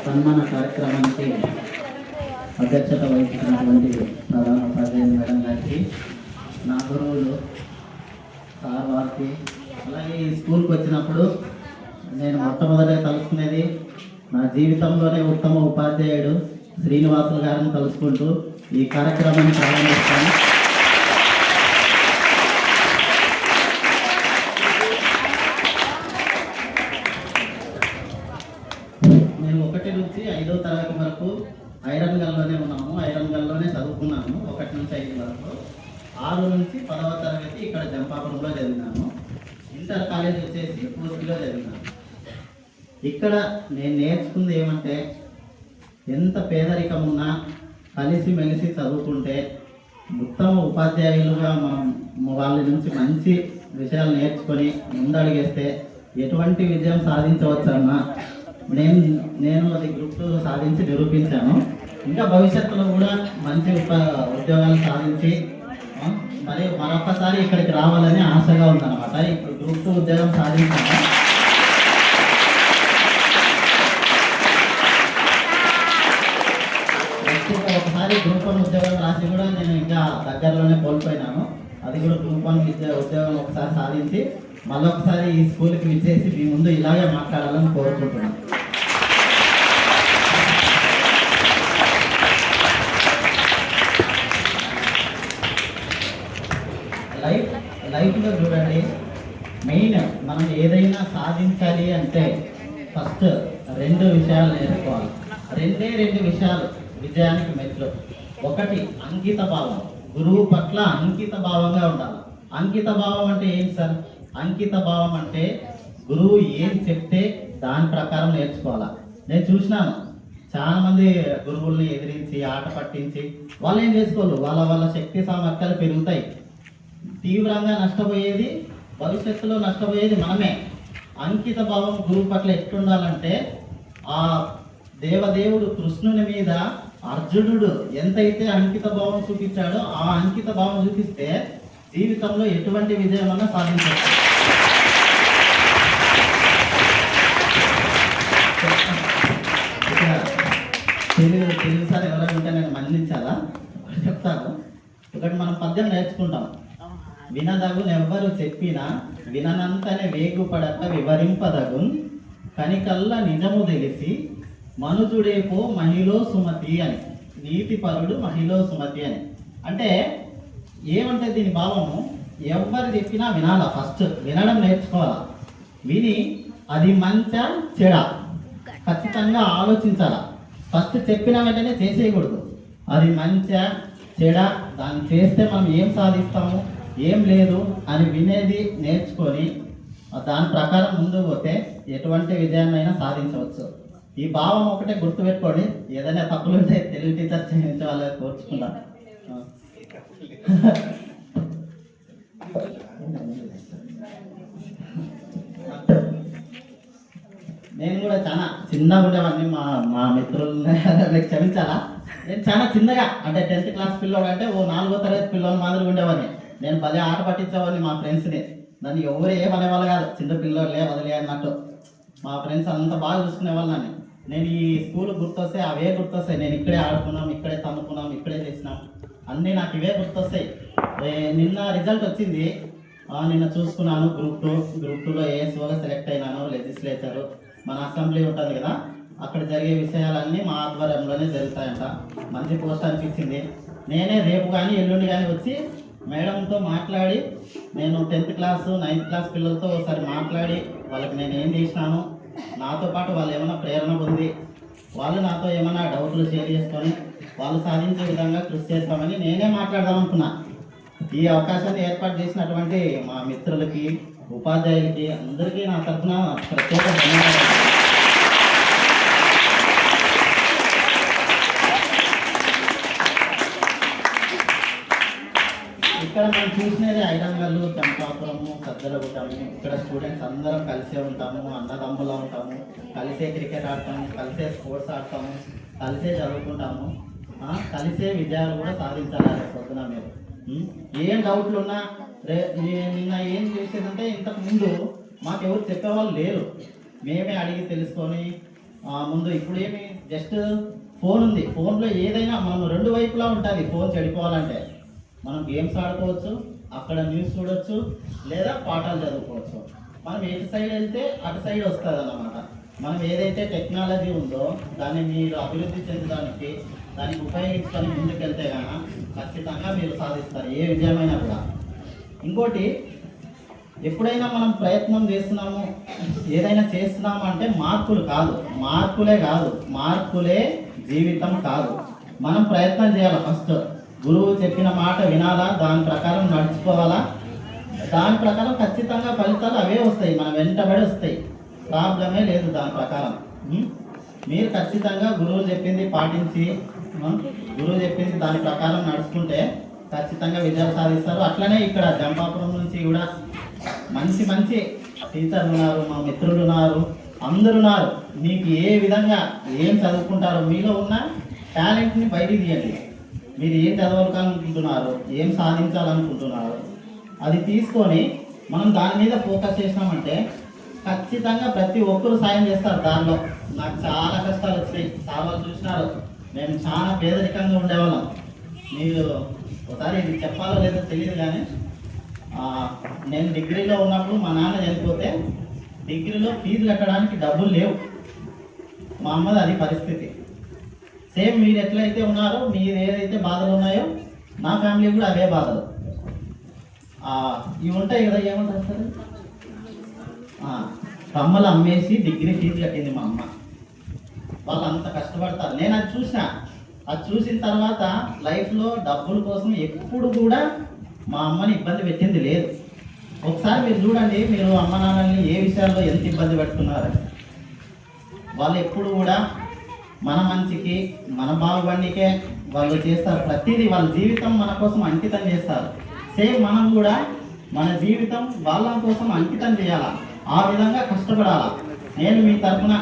సన్మాన కార్యక్రమానికి అధ్యక్షత వహించినటువంటి ప్రధాన ఉపాధ్యాయులు మేడం గారికి, నా గురువులు సార్ వారికి, అలాగే ఈ స్కూల్కి వచ్చినప్పుడు నేను మొట్టమొదటిగా కలుసుకునేది నా జీవితంలోనే ఉత్తమ ఉపాధ్యాయుడు శ్రీనివాసులు గారిని కలుసుకుంటూ ఈ కార్యక్రమాన్ని ప్రారంభిస్తాను. నేను 1 నుంచి 5వ తరగతి వరకు ఐరన్గల్లోనే ఉన్నాము. ఐరన్గల్లోనే చదువుకున్నాను 1 నుంచి 5 వరకు. 6 నుంచి 10వ తరగతి ఇక్కడ జంపాపురంలో చదివినాను. ఇంటర్ కాలేజ్ వచ్చేసి పూర్తిలో చదివినాను. ఇక్కడ నేను నేర్చుకుంది ఏమంటే, ఎంత పేదరికం ఉన్నా కలిసి మెలిసి చదువుకుంటే ఉత్తమ ఉపాధ్యాయులుగా మనం వాళ్ళ నుంచి మంచి విషయాలు నేర్చుకొని ముందడుగేస్తే ఎటువంటి విజయం సాధించవచ్చన్నా నేను అది గ్రూప్ 2 సాధించి నిరూపించాను. ఇంకా భవిష్యత్తులో కూడా మంచి ఉద్యోగాలు సాధించి మరి మరొకసారి ఇక్కడికి రావాలని ఆశగా ఉందన్నమాట. ఇప్పుడు గ్రూప్ 2 ఉద్యోగం సాధించాను. ఒకసారి గ్రూప్ 1 ఉద్యోగం రాసి కూడా నేను ఇంకా దగ్గరలోనే కోల్పోయినాను. అది కూడా గ్రూప్ 1 ఉద్యోగం ఒకసారి సాధించి మళ్ళొకసారి ఈ స్కూల్కి విచ్చేసి మీ ముందు ఇలాగే మాట్లాడాలని కోరుకుంటున్నాను. లైఫ్లో చూడండి, మెయిన్ మనం ఏదైనా సాధించాలి అంటే ఫస్ట్ 2 విషయాలు నేర్చుకోవాలి. 2 విషయాలు విజయానికి మెట్లు. 1 అంకిత భావం, గురువు పట్ల అంకిత భావంగా ఉండాలి. అంకిత భావం అంటే ఏంటి సార్? అంకిత భావం అంటే గురువు ఏం చెప్తే దాని ప్రకారం నేర్చుకోవాలా. నేను చూసినాను చాలా మంది గురువుల్ని ఎదిరించి ఆట పట్టించి వాళ్ళు ఏం చేసుకోవాలి, వాళ్ళ శక్తి సామర్థ్యాలు పెరుగుతాయి. తీవ్రంగా నష్టపోయేది, భవిష్యత్తులో నష్టపోయేది మనమే. అంకిత భావం గురువు పట్ల ఎట్లుండాలంటే, ఆ దేవదేవుడు కృష్ణుని మీద అర్జునుడు ఎంతైతే అంకిత భావం చూపించాడో ఆ అంకిత భావం చూపిస్తే జీవితంలో ఎటువంటి విజయం అన్నా సాధించవచ్చు. తెలుగు సార్ ఎవరైనా ఉంటే నేను మన్నించాలా చెప్తాను. ఒకటి మనం పద్యం నేర్చుకుంటాం. వినదగునెవ్వరు చెప్పినా విననంతనే వేగుపడక వివరింపదగున్ కనికల్ల నిజము తెలిసి మనుజుడేపో మహిళో సుమతి అని, నీతిపరుడు మహిళో సుమతి అని. అంటే ఏమంటే దీని భావము, ఎవరు చెప్పినా వినాలా. ఫస్ట్ వినడం నేర్చుకోవాలా. విని అది మంచా చెడా ఖచ్చితంగా ఆలోచించాలా. ఫస్ట్ చెప్పిన వెంటనే చేసేయకూడదు. అది మంచా చెడా, దాన్ని చేస్తే మనం ఏం సాధిస్తాము ఏం లేదు అని వినేది నేర్చుకొని దాని ప్రకారం ముందుకు పోతే ఎటువంటి విజయాన్నైనా సాధించవచ్చు. ఈ భావం ఒకటే గుర్తుపెట్టుకోండి. ఏదైనా తప్పులు ఉంటే తెలుగు టీచర్ చేయించే వాళ్ళకి కోర్చుకుంటా. నేను కూడా చాలా చిన్నగా ఉండేవాడిని. మా మిత్రులని క్షమించాలా, నేను చాలా చిన్నగా అంటే 10th క్లాస్ పిల్లోడు అంటే 4వ తరగతి పిల్లలు మాదిరిగా ఉండేవాడిని. నేను భలే ఆట పట్టించేవాడిని మా ఫ్రెండ్స్ని. దాన్ని ఎవరు ఏమనేవాళ్ళు కాదు, చిన్న పిల్లోళ్ళే వదిలే అన్నట్టు. మా ఫ్రెండ్స్ అంత బాగా చూసుకునేవాళ్ళు నన్ను. నేను ఈ స్కూల్ గుర్తొస్తాయి, అవే గుర్తొస్తాయి. నేను ఇక్కడే ఆడుకున్నాం, ఇక్కడే తన్నుకున్నాం, ఇక్కడే చేసినాం, అన్నీ నాకు ఇవే గుర్తొస్తాయి. నిన్న రిజల్ట్ వచ్చింది, నిన్న చూసుకున్నాను. గ్రూప్ 2లో ఏఎస్ఓగా సెలెక్ట్ అయినాను. లెజిస్లేచరు మన అసెంబ్లీ ఉంటుంది కదా, అక్కడ జరిగే విషయాలన్నీ మా ఆధ్వర్యంలోనే జరుగుతాయంట. మంచి పోస్ట్ అనిపించింది. నేనే రేపు కానీ ఎల్లుండి కానీ వచ్చి మేడంతో మాట్లాడి, నేను 10th క్లాస్ 9th క్లాస్ పిల్లలతో ఒకసారి మాట్లాడి వాళ్ళకి నేను ఏం చేసినాను, నాతో పాటు వాళ్ళు ఏమైనా ప్రేరణ పొంది వాళ్ళు నాతో ఏమైనా డౌట్లు షేర్ చేసుకొని వాళ్ళు సాధించే విధంగా కృషి చేస్తామని నేనే మాట్లాడదామనుకున్నా. ఈ అవకాశాన్ని ఏర్పాటు చేసినటువంటి మా మిత్రులకి, ఉపాధ్యాయులకి అందరికీ నా తరఫున ప్రత్యేక ధన్యవాదాలు. ఇక్కడ మనం చూసినది ఐరంగల్లు, చంపాపురము, సజ్జలగుట్టము. ఇక్కడ స్టూడెంట్స్ అందరం కలిసే ఉంటాము, అన్నదమ్ములా ఉంటాము, కలిసే క్రికెట్ ఆడతాము, కలిసే స్పోర్ట్స్ ఆడతాము, కలిసే చదువుకుంటాము, కలిసే విజయాలు కూడా సాధించాలి పొద్దున మీరు. ఏం డౌట్లు ఉన్నా నిన్న ఏం చేసేదంటే ఇంతకు ముందు మాకెవరు చెప్పేవాళ్ళు లేరు, మేమే అడిగి తెలుసుకొని ముందు. ఇప్పుడు ఏమి జస్ట్ ఫోన్ ఉంది, ఫోన్లో ఏదైనా మనం రెండు వైపులా ఉంటుంది. ఫోన్ చెడిపోవాలంటే మనం గేమ్స్ ఆడుకోవచ్చు, అక్కడ న్యూస్ చూడవచ్చు, లేదా పాఠాలు చదువుకోవచ్చు. మనం ఎటు సైడ్ వెళ్తే అటు సైడ్ వస్తుంది అన్నమాట. మనం ఏదైతే టెక్నాలజీ ఉందో దాన్ని మీరు అభివృద్ధి చెందడానికి, దానికి ఉపయోగించుకొని ముందుకెళ్తే కనుక ఖచ్చితంగా మీరు సాధిస్తారు ఏ విజయమైనా కూడా. ఇంకోటి, ఎప్పుడైనా మనం ప్రయత్నం చేస్తున్నాము, ఏదైనా చేస్తున్నాము అంటే మార్కులు కాదు, మార్కులే జీవితం కాదు. మనం ప్రయత్నం చేయాలి. ఫస్ట్ గురువు చెప్పిన మాట వినాలా, దాని ప్రకారం నడుచుకోవాలా, దాని ప్రకారం ఖచ్చితంగా ఫలితాలు అవే వస్తాయి, మన వెంటబడి వస్తాయి, ప్రాబ్లమే లేదు దాని ప్రకారం. మీరు ఖచ్చితంగా గురువు చెప్పింది పాటించి, గురువు చెప్పింది దాని ప్రకారం నడుచుకుంటే ఖచ్చితంగా విజయాలు సాధిస్తారు. అట్లనే ఇక్కడ జంపాపురం నుంచి కూడా మంచి మంచి టీచర్లు ఉన్నారు, మా మిత్రులు ఉన్నారు, అందరు ఉన్నారు. మీకు ఏ విధంగా ఏం చదువుకుంటారో, మీలో ఉన్న టాలెంట్ని బయటికి తీయండి. మీరు ఏం చదవాలనుకుంటున్నారు, ఏం సాధించాలనుకుంటున్నారు, అది తీసుకొని మనం దాని మీద ఫోకస్ చేసినామంటే ఖచ్చితంగా ప్రతి ఒక్కరు సాయం చేస్తారు. దానిలో నాకు చాలా కష్టాలు వచ్చినాయి, చాలా చూసినారు. మేము చాలా పేదరికంగా ఉండేవాళ్ళం. మీరు ఒకసారి ఇది చెప్పాలో లేదో తెలియదు కానీ, నేను డిగ్రీలో ఉన్నప్పుడు మా నాన్న చనిపోతే డిగ్రీలో ఫీజు కట్టడానికి డబ్బులు లేవు. మా అమ్మది అది పరిస్థితి. సేమ్ మీరు ఎట్లయితే ఉన్నారో, మీరు ఏదైతే బాధలు ఉన్నాయో నా ఫ్యామిలీ కూడా అవే బాధలు. ఇవి ఉంటాయి కదా, ఏమంటారు సార్, కమ్మలు అమ్మేసి డిగ్రీ ఫీజు కట్టింది మా అమ్మ. వాళ్ళు అంత కష్టపడతారు. నేను అది చూసిన. అది చూసిన తర్వాత లైఫ్లో డబ్బుల కోసం ఎప్పుడు కూడా మా అమ్మని ఇబ్బంది పెట్టింది లేదు. ఒకసారి మీరు చూడండి, మీరు అమ్మ నాన్నల్ని ఏ విషయాల్లో ఎంత ఇబ్బంది పెడుతున్నారు. వాళ్ళు ఎప్పుడు కూడా మన మంచికి, మన బాగుబండికే వాళ్ళు చేస్తారు. ప్రతిదీ వాళ్ళ జీవితం మన కోసం అంకితం చేస్తారు. సేమ్ మనం కూడా మన జీవితం వాళ్ళ కోసం అంకితం చేయాలా, ఆ విధంగా కష్టపడాలా. నేను మీ తరఫున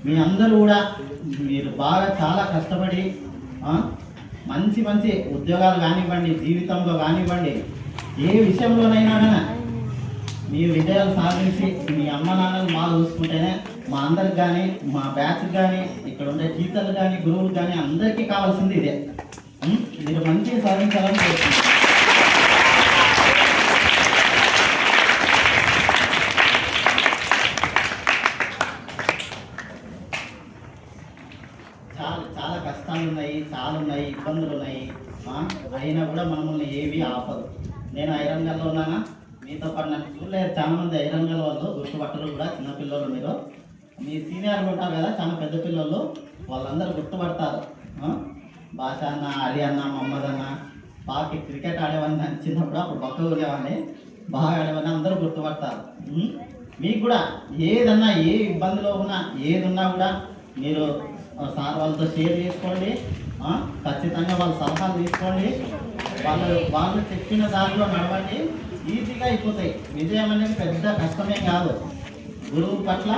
మీ అందరూ కూడా మీరు బాగా చాలా కష్టపడి మంచి మంచి ఉద్యోగాలు కానివ్వండి, జీవితంలో కానివ్వండి, ఏ విషయంలోనైనా కానీ మీరు విజయాలు సాధించి మీ అమ్మ నాన్నలు బాగా చూసుకుంటేనే మా అందరికి కానీ, మా బ్యాచ్కి కానీ, ఇక్కడ ఉండే టీచర్లు కానీ, గురువులు కానీ అందరికీ కావాల్సింది ఇదే. మీరు మంచిగా సాధించాలని కోరుకుంటున్నాను. చాలా కష్టాలు ఉన్నాయి, చాలా ఉన్నాయి, ఇబ్బందులు ఉన్నాయి. అయినా కూడా మనల్ని ఏవి ఆపదు. నేను ఐరంగల్లో ఉన్నానా, మీతో పాటు నన్ను చూడలేదు చాలా మంది ఐరంగల్ వాళ్ళు, గుర్తుపట్టరు కూడా. చిన్నపిల్లలు మీరు, మీ సీనియర్లు ఉంటారు కదా, చాలా పెద్ద పిల్లలు, వాళ్ళందరూ గుర్తుపడతారు. భాష అన్న, అలీ అన్న, మహమ్మద్ అన్న, బాగా క్రికెట్ ఆడేవాడిని. నన్ను చిన్నప్పుడు అప్పుడు పక్క ఊరేవాడిని, బాగా ఆడేవాడిని, అందరూ గుర్తుపడతారు. మీకు కూడా ఏదన్నా, ఏ ఇబ్బందిలో ఉన్నా, ఏది ఉన్నా కూడా మీరు సార్ వాళ్ళతో షేర్ చేసుకోండి. ఖచ్చితంగా వాళ్ళ సలహాలు తీసుకోండి. వాళ్ళు చెప్పిన దారిలో నడవండి, ఈజీగా అయిపోతాయి. విజయం అనేది పెద్ద కష్టమే కాదు. గురువు పట్ల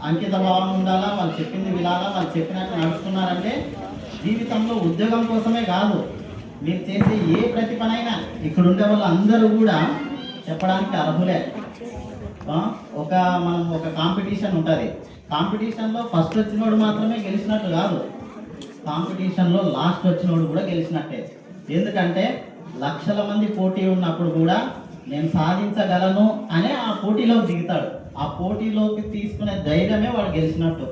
అంకిత భావం ఉండాలా, వాళ్ళు చెప్పింది వినాలా, వాళ్ళు చెప్పినట్టు నడుచుకున్నారంటే జీవితంలో ఉద్యోగం కోసమే కాదు, మీరు చేసే ఏ ప్రతి పనైనా ఇక్కడ ఉండే వాళ్ళు అందరూ కూడా చెప్పడానికి అర్హులే. మనం ఒక కాంపిటీషన్ ఉంటుంది. కాంపిటీషన్లో ఫస్ట్ వచ్చినోడు మాత్రమే గెలిచినట్టు కాదు, కాంపిటీషన్లో లాస్ట్ వచ్చినోడు కూడా గెలిచినట్టే. ఎందుకంటే లక్షల మంది పోటీ ఉన్నప్పుడు కూడా నేను సాధించగలను అనే ఆ పోటీలోకి దిగుతాడు. ఆ పోటీలోకి తీసుకునే ధైర్యమే వాడు గెలిచినట్టు.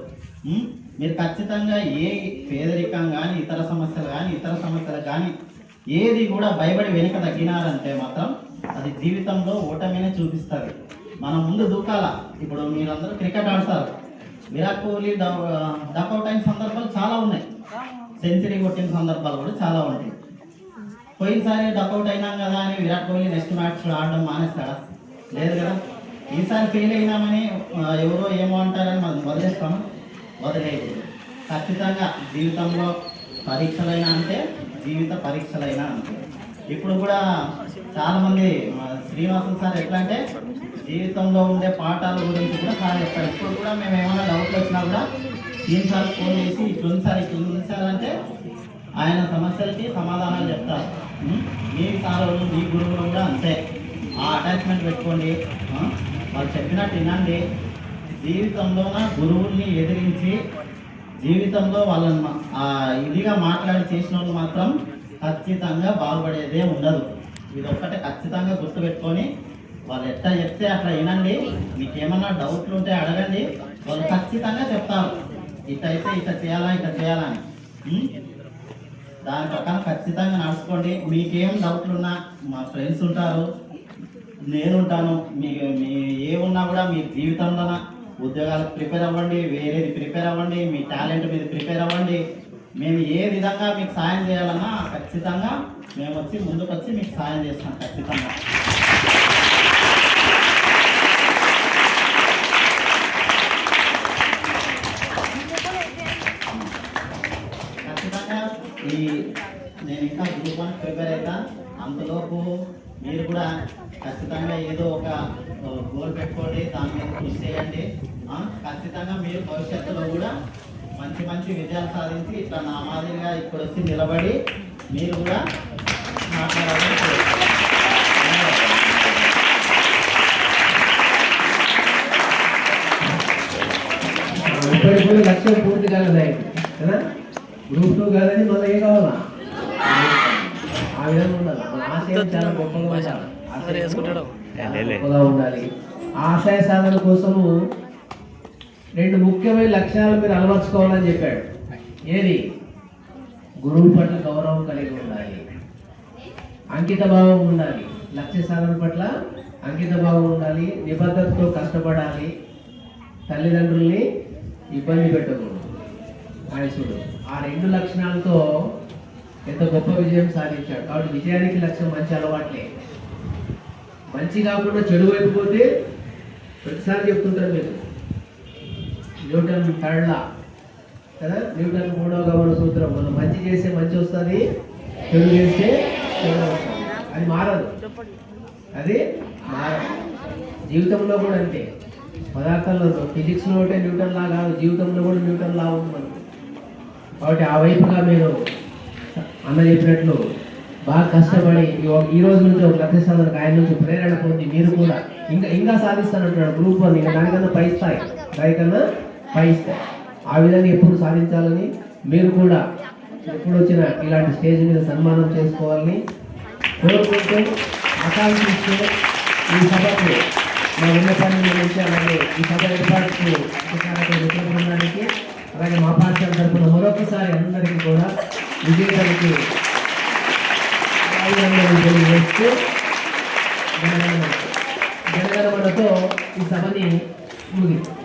మీరు ఖచ్చితంగా ఏ పేదరికం కానీ, ఇతర సమస్యలు కానీ ఏది కూడా భయపడి వెనుక తగ్గినారంటే మాత్రం అది జీవితంలో ఓటమినే చూపిస్తుంది. మనం ముందు దూకాల. ఇప్పుడు మీరందరూ క్రికెట్ ఆడతారు, విరాట్ కోహ్లీ డక్అవుట్ అయిన సందర్భాలు చాలా ఉన్నాయి, సెంచరీ కొట్టిన సందర్భాలు కూడా చాలా ఉంటాయి. పోయినసారి డక్అవుట్ అయినాం కదా అని విరాట్ కోహ్లీ నెక్స్ట్ మ్యాచ్ ఆడడం మానేస్తాడా? లేదు కదా. ఈసారి ఫెయిల్ అయినామని ఎవరో ఏమో అంటారని మనం వదిలేస్తాము, వదిలేదు. ఖచ్చితంగా జీవితంలో పరీక్షలైనా అంటే జీవిత పరీక్షలైనా అంతే. ఇప్పుడు కూడా చాలా మంది శ్రీనివాసులు సార్ ఎట్లా అంటే జీవితంలో ఉండే పాఠాల గురించి కూడా సార్ చెప్తారు. ఇప్పుడు కూడా మేము ఏమైనా డౌట్లు వచ్చినా కూడా సీన్ సార్ ఫోన్ చేసి ఇట్లుంది సార్ అంటే ఆయన సమస్యలకి సమాధానాలు చెప్తారు. మీ సార్లు మీ గురువులు కూడా అంతే. ఆ అటాచ్మెంట్ పెట్టుకోండి, వాళ్ళు చెప్పినట్టు వినండి. జీవితంలోన గురువుల్ని ఎదిరించి జీవితంలో వాళ్ళని ఇదిగా మాట్లాడి చేసిన వాళ్ళు మాత్రం ఖచ్చితంగా బాగుపడేదే ఉండదు. ఇది ఒక్కటే ఖచ్చితంగా గుర్తుపెట్టుకొని వాళ్ళు ఎట్లా చెప్తే అట్లా వినండి. మీకు ఏమన్నా డౌట్లు ఉంటే అడగండి, వాళ్ళు ఖచ్చితంగా చెప్తారు. ఇటైతే ఇట్లా చేయాలని దాని ప్రకారం ఖచ్చితంగా నడుచుకోండి. మీకేం డౌట్లు ఉన్నా మా ఫ్రెండ్స్ ఉంటారు, నేనుంటాను. మీ ఏమున్నా కూడా మీ జీవితంలో ఉద్యోగాలకు ప్రిపేర్ అవ్వండి, వేరేది ప్రిపేర్ అవ్వండి, మీ టాలెంట్ మీద ప్రిపేర్ అవ్వండి. మేము ఏ విధంగా మీకు సాయం చేయాలన్నా ఖచ్చితంగా మేము వచ్చి ముందుకు వచ్చి మీకు సాయం చేస్తాం. ఖచ్చితంగా నేను ఇంకా గ్రూప్ 1 ప్రిపేర్ అవుతాను. అంతలోపు మీరు కూడా ఖచ్చితంగా ఏదో ఒక గోల్ పెట్టుకోండి, దాని మీద కృషి చేయండి. ఖచ్చితంగా మీరు భవిష్యత్తులో కూడా మంచి మంచి విజయాలు సాధించి ఇట్లా నా మాదిరిగా ఇప్పుడు వచ్చి నిలబడి మీరు కూడా మాట్లాడాలని కోరుకుంటున్నాను. లక్ష్యం పూర్తి కాలేదు కదా, గ్రూప్ 2 కాదని మళ్ళీ ఏ కావాలా ఆ విధంగా ఉండాలి. మన ఆశయం చాలా గొప్పగా ఉండాలి. ఆశయ సాధన కోసము 2 ముఖ్యమైన లక్ష్యాలు మీరు అలవర్చుకోవాలని చెప్పాడు. ఏది? గురువు పట్ల గౌరవం కలిగి ఉండాలి, అంకిత భావం ఉండాలి. లక్ష్య సాధన పట్ల అంకిత భావం ఉండాలి, నిబద్ధతతో కష్టపడాలి, తల్లిదండ్రుల్ని ఇబ్బంది పెట్టకూడదు. ఆయసుడు ఆ 2 లక్షణాలతో ఎంత గొప్ప విజయం సాధించాడు. కాబట్టి విజయానికి లక్ష్యం మంచి అలవాట్లే. మంచి కాకుండా చెడు వైపు పోతే ప్రతిసారి చెప్తుంటారు మీరు. న్యూటన్ థర్డ్ లా కదా, న్యూటన్ 3వ గమన సూత్రం. మనం మంచి చేస్తే మంచి వస్తుంది, చెడు చేస్తే చెడు వస్తుంది. అది మారదు, అది మారదు. జీవితంలో కూడా అంతే. పదార్థాల్లో ఫిజిక్స్లో ఒకటే న్యూటన్ లా కాదు, జీవితంలో కూడా న్యూటన్ లా ఉంది మనకు. కాబట్టి ఆ వైపుగా మీరు అన్న చెప్పినట్లు బాగా కష్టపడి ఈ రోజు నుంచి ఒక లక్ష్య సాధనకు ఆయన నుంచి ప్రేరణ పొంది మీరు కూడా ఇంకా సాధిస్తానంటున్నాడు. గ్రూప్ 1 ఇంకా దానికన్నా పై స్థాయి, దానికన్నా పై స్థాయి. ఆ విధంగా ఎప్పుడు సాధించాలని, మీరు కూడా ఎప్పుడు వచ్చిన ఇలాంటి స్టేజ్ మీద సన్మానం చేసుకోవాలని కోరుకుంటూ ఆకాంక్షిస్తూ ఈ సభకు మా విన్నపాన్ని నుంచి, అలాగే ఈ సభ ఏర్పాటుకు బృందానికి, అలాగే మా పాఠశాల తరఫున మరొకసారి అందరికీ కూడా విజేతలకి తెలియజేస్తూ జనగణమనతో ఈ సభని ముగిస్తాం.